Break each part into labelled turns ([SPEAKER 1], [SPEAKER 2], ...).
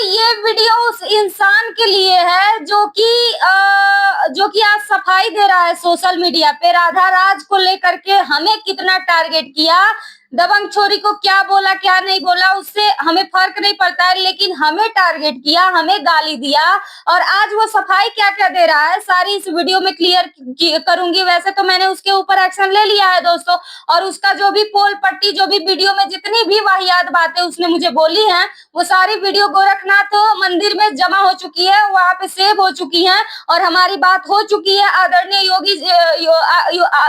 [SPEAKER 1] ये वीडियो उस इंसान के लिए है जो कि आज सफाई दे रहा है सोशल मीडिया पे। राधा राज को लेकर के हमें कितना टारगेट किया, दबंग छोरी को क्या बोला क्या नहीं बोला उससे हमें फर्क नहीं पड़ता है, लेकिन हमें टारगेट किया, हमें गाली दिया। और आज वो सफाई क्या क्या दे रहा है सारी इस वीडियो में क्लियर करूंगी। वैसे तो मैंने उसके ऊपर एक्शन ले लिया है दोस्तों, और उसका जो भी पोल पट्टी, जो भी वीडियो में जितनी भी वाहियात बातें उसने मुझे बोली हैं, वो सारी वीडियो गोरखनाथ मंदिर में जमा हो चुकी है, वहां पे सेव हो चुकी है और हमारी बात हो चुकी है। आदरणीय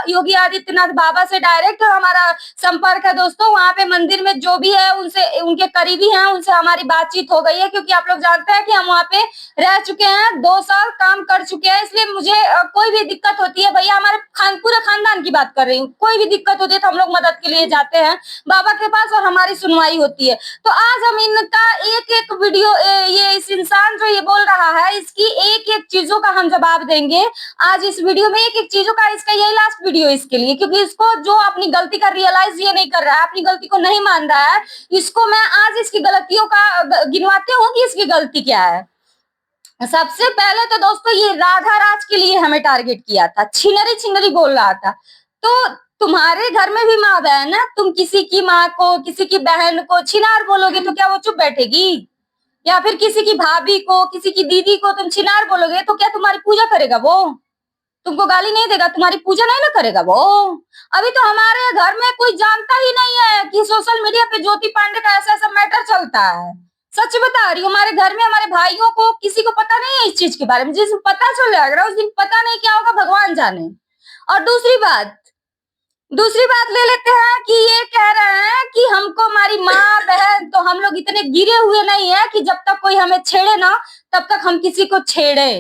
[SPEAKER 1] योगी आदित्यनाथ बाबा से डायरेक्ट हमारा संपर्क है दोस्तों। वहां पे मंदिर में जो भी है उनसे, उनके करीबी हैं, उनसे हमारी बातचीत हो गई है, क्योंकि आप लोग जानते हैं कि हम वहां पे रह चुके हैं, 2 साल काम कर चुके हैं। इसलिए मुझे कोई भी दिक्कत होती है, भैया हमारे पूरे खानदान की बात कर रही हूँ, कोई भी दिक्कत होती है तो हम लोग मदद के लिए जाते हैं बाबा के पास और हमारी सुनवाई होती है। तो आज हम इनका एक एक वीडियो, ये इस इंसान जो ये बोल रहा है, इसकी एक एक चीजों का हम जवाब देंगे आज इस वीडियो में, एक एक चीजों का। इसका यही लास्ट वीडियो इसके लिए, क्योंकि इसको जो अपनी गलती का रियलाइज ये नहीं कर रहा है, अपनी गलती को नहीं मान रहा है, इसको मैं आज इसकी गलतियों का गिनवाती हूँ कि इसकी गलती क्या है। सबसे पहले तो दोस्तों ये राधा राज के लिए हमें टारगेट किया था, छिनरी छिनरी बोल रहा था। तो तुम्हारे घर में भी माँ बहन है, तुम किसी की माँ को, किसी की बहन को छिनार बोलोगे तो क्या वो चुप बैठेगी? या फिर किसी की भाभी को, किसी की दीदी को तुम छिनार बोलोगे तो क्या तुम्हारी पूजा करेगा वो? तुमको गाली नहीं देगा, तुम्हारी पूजा नहीं ना करेगा वो? अभी तो हमारे घर में कोई जानता ही नहीं है कि सोशल मीडिया पे ज्योति पांडे का ऐसा ऐसा मैटर चलता है। सच बता रही हूँ, हमारे घर में हमारे भाइयों को किसी को पता नहीं है इस चीज के बारे में। जिस दिन पता चल जाएगा उस दिन पता नहीं क्या होगा, भगवान जाने। और दूसरी बात ले लेते हैं कि ये कह रहे हैं कि हमको हमारी माँ बहन, तो हम लोग इतने गिरे हुए नहीं है कि जब तक कोई हमें छेड़े ना तब तक हम किसी को छेड़े।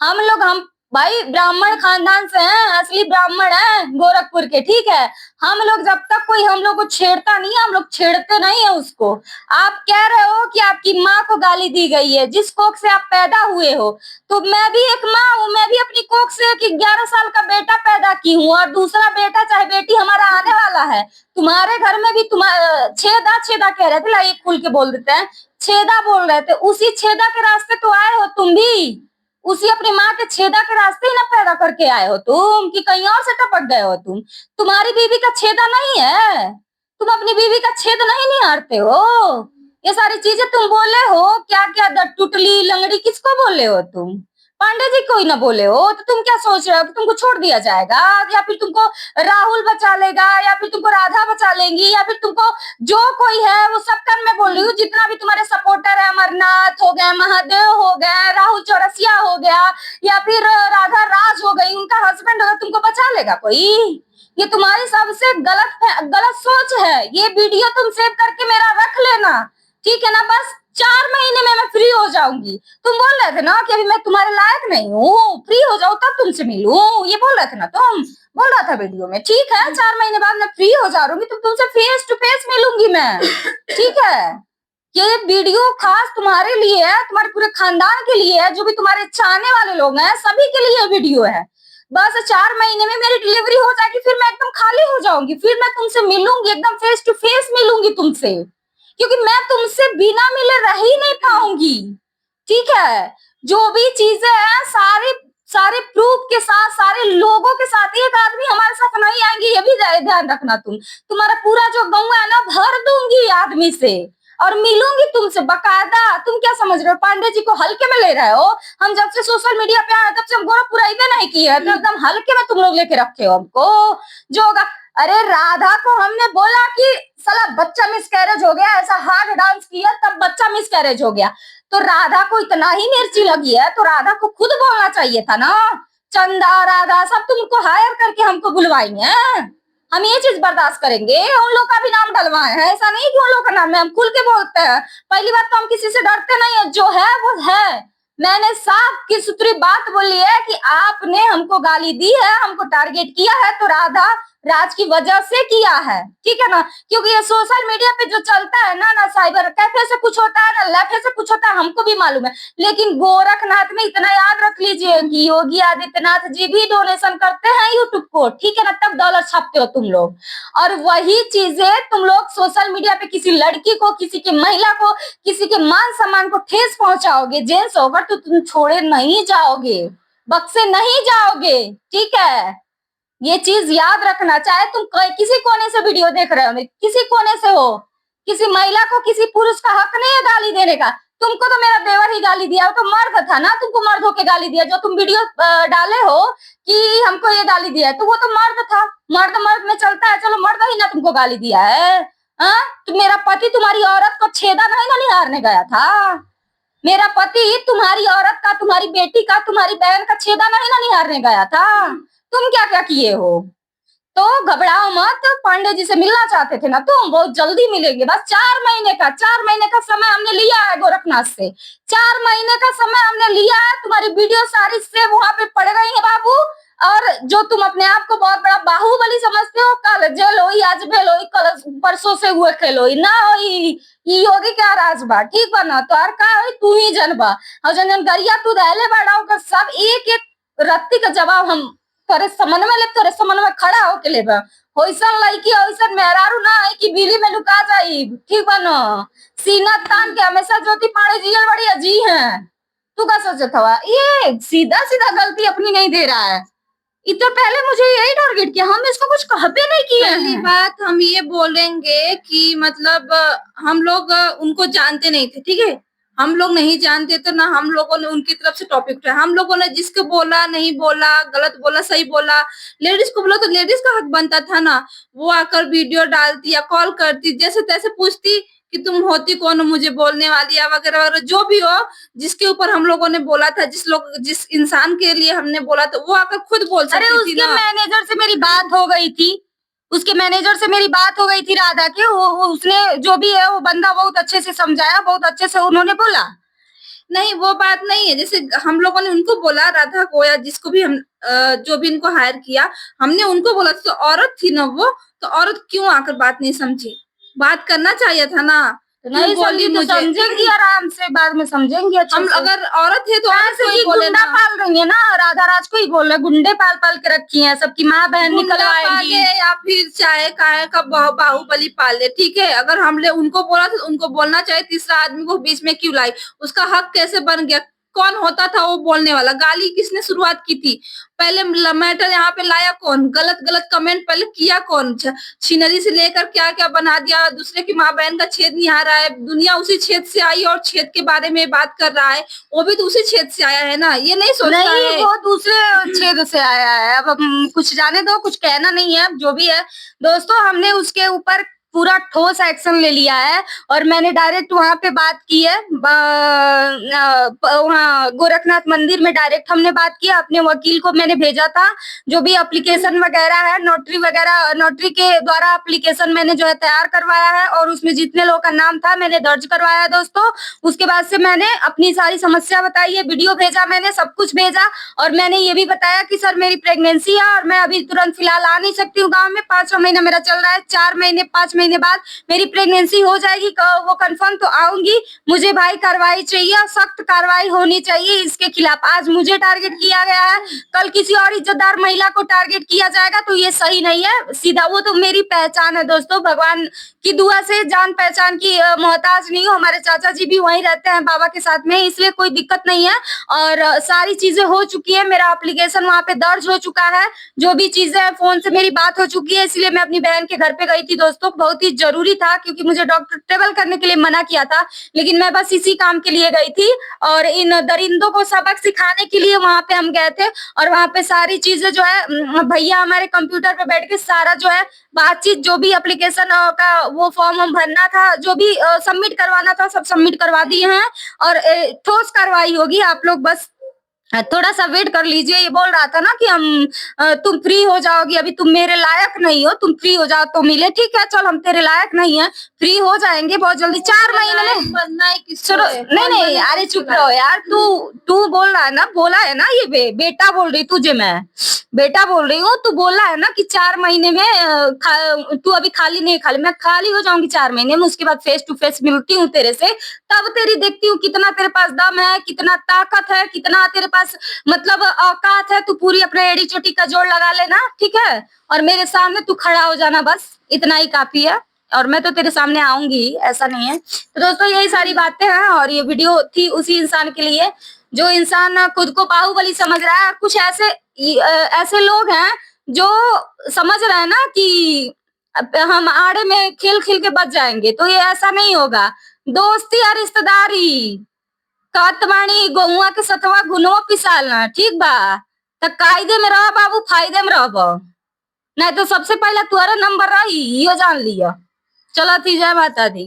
[SPEAKER 1] हम भाई ब्राह्मण खानदान से हैं, असली ब्राह्मण हैं गोरखपुर के, ठीक है। हम लोग जब तक कोई हम लोग को छेड़ता नहीं है, हम लोग छेड़ते नहीं है उसको। आप कह रहे हो कि आपकी माँ को गाली दी गई है, जिस कोख से आप पैदा हुए हो, तो मैं भी एक माँ हूँ, मैं भी अपनी कोख से 11 साल का बेटा पैदा की हूँ, और दूसरा बेटा चाहे बेटी हमारा आने वाला है। तुम्हारे घर में भी छेदा छेदा कह रहे थे, लाइए खुल के बोल देते हैं, छेदा बोल रहे थे, उसी छेदा के रास्ते तो आए हो तुम भी, उसी अपनी माँ के छेदा के रास्ते ही ना पैदा करके आए हो तुम, कि कहीं और से टपक गए हो तुम? तुम्हारी बीवी का छेदा नहीं है, तुम अपनी बीवी का छेद नहीं निहारते हो। ये सारी चीजें तुम बोले हो, क्या क्या टुटली लंगड़ी किसको बोले हो तुम? पांडे जी कोई ना बोले हो, तो तुम क्या सोच रहे हो कि तुमको छोड़ दिया जाएगा, या फिर तुमको राहुल बचा लेगा, या फिर तुमको राधा बचा लेंगी, या फिर तुमको जो कोई है वो सबका मैं बोल रही हूँ, जितना भी तुम्हारे सपोर्टर है, अमरनाथ हो गए, महादेव हो गए, राहुल चौरसिया हो गया, या फिर राधा राज हो गई, उनका हस्बैंड होगा, तुमको बचा लेगा कोई? ये तुम्हारी सबसे गलत सोच है। ये वीडियो तुम सेव करके मेरा रख लेना, ठीक है ना? बस 4 महीने में मैं फ्री हो जाऊंगी। तुम बोल रहे थे ना कि अभी मैं तुम्हारे लायक नहीं हूँ, फ्री हो जाओ तब तुमसे मिलूं, ये बोल रहे थे ना तुम, बोल रहा था वीडियो में, ठीक है। 4 महीने बाद मैं फ्री हो जा रही हूँ, तो तुमसे फेस टू फेस मिलूंगी मैं, ठीक है। ये वीडियो खास तुम्हारे लिए है, तुम्हारे पूरे खानदान के लिए है, जो भी तुम्हारे चाहने वाले लोग हैं सभी के लिए वीडियो है। बस 4 महीने में मेरी डिलीवरी हो जाएगी, फिर मैं एकदम खाली हो जाऊंगी, फिर मैं तुमसे मिलूंगी, एकदम फेस टू फेस मिलूंगी तुमसे, क्योंकि मैं तुमसे बिना मिले रह ही नहीं पाऊंगी, ठीक है। जो भी चीजें हैं सारे सारे प्रूफ के साथ, सारे लोगों के साथ, एक आदमी हमारे साथ नहीं आएंगे, ये भी ध्यान रखना। तुम्हारा पूरा जो गाँव है ना भर दूंगी आदमी से, और मिलूंगी तुमसे बकायदा। तुम क्या समझ रहे हो, पांडे जी को हल्के में ले रहे हो? हम जब से सोशल मीडिया पे आए तब से हम गोरखपुर आइबे नहीं किए है, तो एकदम हल्के में तुम लोग लेके रखे हो हमको, जो होगा। अरे राधा को हमने बोला कि साला बच्चा मिसकैरेज हो गया, ऐसा हार्ड डांस किया तब बच्चा मिसकैरेज हो गया, तो राधा को इतना ही मिर्ची लगी है तो राधा को खुद बोलना चाहिए था ना। चंदा राधा सब तुमको हायर करके हमको बुलवाएंगे, हम ये चीज बर्दाश्त करेंगे? उन लोग का भी नाम डलवाए हैं, ऐसा नहीं कि उन लोग का नाम है, हम खुल के बोलते हैं। पहली बात तो हम किसी से डरते नहीं है, जो है वो है। मैंने साफ की सुथरी बात बोली है कि आपने हमको गाली दी है, हमको टारगेट किया है, तो राधा राज की वजह से किया है, ठीक है ना। क्योंकि ये सोशल मीडिया पे जो चलता है ना साइबर कैफे से कुछ होता है, ना लैफे से कुछ होता है, हमको भी मालूम है। लेकिन गोरखनाथ में इतना याद रख लीजिए कि योगी आदित्यनाथ जी भी डोनेशन करते हैं यूट्यूब को, ठीक है ना, तब डॉलर छापते हो तुम लोग। और वही चीजें तुम लोग सोशल मीडिया पे किसी लड़की को, किसी की महिला को, किसी के मान सम्मान को ठेस पहुंचाओगे, जेंट्स होकर तो तुम छोड़े नहीं जाओगे, बक्से नहीं जाओगे, ठीक है। ये चीज याद रखना। चाहे तुम किसी कोने से वीडियो देख रहे हो, किसी कोने से हो, किसी महिला को, किसी पुरुष का हक नहीं है गाली देने का। तुमको तो मेरा देवर ही गाली दिया, वो तो मर्द था ना, तुमको मर्द होके गाली दिया। जो तुम वीडियो डाले हो कि हमको ये गाली दिया है, तो वो तो मर्द था, मर्द मर्द में चलता है, चलो मर्द ही ना तुमको गाली दिया है। हाँ, तो मेरा पति तुम्हारी औरत को छेदा नहीं ना निहारने गया था। मेरा पति तुम्हारी औरत का, तुम्हारी बेटी का, तुम्हारी बहन का छेदा नहीं ना निहारने गया था। तुम क्या क्या किए हो? तो घबराओ मत, पांडे जी से मिलना चाहते थे ना तुम, बहुत जल्दी मिलेंगे। बस 4 महीने का समय हमने लिया है गोरखनाथ से, 4 महीने का समय हमने लिया है। तुम्हारी वीडियो सारी सेव वहां पे पड़ गई है बाबू। और जो तुम अपने आप को बहुत बड़ा बाहुबली समझते हो, कल जेल होई, आज बेल होई, कल परसों से हुए खेल होई ना होई, ई होगी क्या राजबा, ठीक बा ना। तो और का होई तू ही जनबा, और जन जन गरिया तू दहले बड़ाओ का सब एक एक रत्ती का जवाब हम तोरे समन में ले, तोरे समन में खड़ा होके लेबा। होइसन लड़की होइसन मेहरारू ना है कि बिली में लुका जाई, ठीक बा ना। सीना तान के हमेशा ज्योति पाड़े जियल बड़ी अजी है। तू का सोचत हवा? ये सीधा सीधा गलती अपनी नहीं दे रहा है। इतना पहले मुझे यही टारगेट किया, हम इसको कुछ कहते नहीं किए
[SPEAKER 2] पहली
[SPEAKER 1] हैं।
[SPEAKER 2] बात हम ये बोलेंगे कि मतलब हम लोग उनको जानते नहीं थे, ठीक है। हम लोग नहीं जानते तो ना हम लोगों ने उनकी तरफ से टॉपिक उठाया। हम लोगों ने जिसको बोला, नहीं बोला, गलत बोला, सही बोला, लेडीज को बोला तो लेडीज का हक बनता था ना। वो आकर वीडियो डालती या कॉल करती, जैसे तैसे पूछती कि तुम होती कौन हो मुझे बोलने वाली, या वगैरह वगैरह जो भी हो। जिसके ऊपर हम लोगों ने बोला था, जिस इंसान के लिए हमने बोला था, वो आकर खुद बोल
[SPEAKER 1] अरे
[SPEAKER 2] सकती थी
[SPEAKER 1] उसके
[SPEAKER 2] ना।
[SPEAKER 1] मैनेजर से मेरी बात हो गई थी, उसके मैनेजर से मेरी बात हो गई थी राधा के। वो उसने जो भी है वो बंदा बहुत अच्छे से समझाया, बहुत अच्छे से उन्होंने बोला।
[SPEAKER 2] नहीं, वो बात नहीं है। जैसे हम लोगों ने उनको बोला, राधा को या जिसको भी हम जो भी इनको हायर किया, हमने उनको बोला तो औरत थी ना वो, तो औरत क्यों आकर बात नहीं समझी? बात करना चाहिए था ना।
[SPEAKER 1] तो नहीं समझी तो समझेंगी आराम से, बाद में समझेंगी अच्छे
[SPEAKER 2] हम
[SPEAKER 1] से।
[SPEAKER 2] अगर औरत है तो औरत को ही बोले
[SPEAKER 1] गुंडा
[SPEAKER 2] ना।
[SPEAKER 1] पाल रही है ना, राधा राज को ही बोल रहे, गुंडे पाल पाल के रखी हैं, सबकी माँ बहन
[SPEAKER 2] गुंडा
[SPEAKER 1] निकलवाएगी।
[SPEAKER 2] पाले या फिर चाहे काहे का बाहुबली पाले, ठीक है। अगर हमने उनको बोला तो उनको बोलना चाहिए, तीसरा आदमी को बीच में क्यों लाई? उसका हक कैसे बन गया? कौन होता था वो बोलने वाला? गाली किसने शुरुआत की थी? पहले मैटर यहाँ पे लाया कौन? गलत गलत कमेंट पहले किया कौन? छिनरी से लेकर क्या क्या बना दिया, दूसरे की माँ बहन का छेद निहारा है। दुनिया उसी छेद से आई और छेद के बारे में बात कर रहा है। वो भी तो उसी छेद से आया है ना, ये नहीं सोचता
[SPEAKER 1] नहीं
[SPEAKER 2] है।
[SPEAKER 1] वो दूसरे छेद से आया है। अब हम कुछ जाने दो, कुछ कहना नहीं है, अब जो भी है दोस्तों, हमने उसके ऊपर पूरा ठोस एक्शन ले लिया है। और मैंने डायरेक्ट वहां पे बात की है, वहाँ गोरखनाथ मंदिर में डायरेक्ट हमने बात किया। अपने वकील को मैंने भेजा था, जो भी एप्लीकेशन वगैरह है, नोटरी वगैरह, नोटरी के द्वारा एप्लीकेशन मैंने जो है तैयार करवाया है, और उसमें जितने लोगों का नाम था मैंने दर्ज करवाया है दोस्तों। उसके बाद से मैंने अपनी सारी समस्या बताई है, वीडियो भेजा, मैंने सब कुछ भेजा। और मैंने ये भी बताया कि सर मेरी प्रेगनेंसी है और मैं अभी तुरंत फिलहाल आ नहीं सकती हूँ गाँव में, 5वां महीना मेरा चल रहा है, 4 महीने 5 महीने बाद मेरी प्रेगनेंसी हो जाएगी, वो कंफर्म तो आऊंगी। मुझे भाई कार्रवाई चाहिए, सख्त कार्रवाई होनी चाहिए इसके खिलाफ। आज मुझे टारगेट किया गया है, कल किसी और इज्जतदार महिला को टारगेट किया जाएगा, तो ये सही नहीं है सीधा। वो तो मेरी पहचान है दोस्तों, भगवान की दुआ से जान पहचान की मोहताज नहीं हूँ। हमारे चाचा जी भी वहीं रहते हैं बाबा के साथ में, इसलिए कोई दिक्कत नहीं है। और सारी चीजें हो चुकी है, मेरा एप्लीकेशन वहां पे दर्ज हो चुका है, जो भी चीजें है, फोन से मेरी बात हो चुकी है। इसलिए मैं अपनी बहन के घर पे गई थी दोस्तों, बहुत ही जरूरी था, क्योंकि मुझे डॉक्टर ट्रेवल करने के लिए मना किया था, लेकिन मैं बस इसी काम के लिए गई थी। और इन दरिंदों को सबक सिखाने के लिए वहां पे हम गए थे। और वहां पे सारी चीजें जो है भैया हमारे कंप्यूटर पे बैठ के सारा जो है बातचीत, जो भी एप्लीकेशन का वो फॉर्म हम भरना था, जो भी सबमिट करवाना था, सब सबमिट करवा दिए हैं। और ठोस कार्रवाई होगी, आप लोग बस थोड़ा सा वेट कर लीजिए। ये बोल रहा था ना कि हम तुम फ्री हो जाओगी, अभी तुम मेरे लायक नहीं हो, तुम फ्री हो जाओ तो मिले। ठीक है चल, हम तेरे लायक नहीं है, फ्री हो जाएंगे बहुत जल्दी, 4 महीने में।
[SPEAKER 2] बनना है
[SPEAKER 1] सुनो, नहीं नहीं अरे चुप रहो यार, तू बोल रहा है ना, बोला है ना ये बेटा बोल रही तुझे, मैं बेटा बोल रही हूँ। तू बोला है ना कि 4 महीने में तू अभी खाली नहीं, खाली मैं खाली हो जाऊंगी 4 महीने में, उसके बाद फेस टू फेस मिलती हूँ तेरे से, तब तेरी देखती हूँ कितना तेरे पास दम है, कितना ताकत है, कितना तेरे पास मतलब औकात है। तू पूरी अपने एड़ी चोटी का जोड़ लगा लेना, ठीक है, और मेरे सामने तू खड़ा हो जाना, बस इतना ही काफी है। और मैं तो तेरे सामने आऊंगी, ऐसा नहीं है। तो दोस्तों यही सारी बातें हैं, और ये वीडियो थी उसी इंसान के लिए जो इंसान खुद को बाहुबली समझ रहा है। कुछ ऐसे लोग हैं जो समझ रहे हैं ना कि हम आड़े में खेल खेल के बच जाएंगे, तो ये ऐसा नहीं होगा। दोस्ती और रिश्तेदारी कतवाणी गौआ के सतवा गुनवा पिसालना, ठीक बा। तो कायदे में रह बाबू, फायदे में रह, नहीं तो सबसे पहले तुम्हारा नंबर रही यो जान लिया। चलो थी, जय माता दी।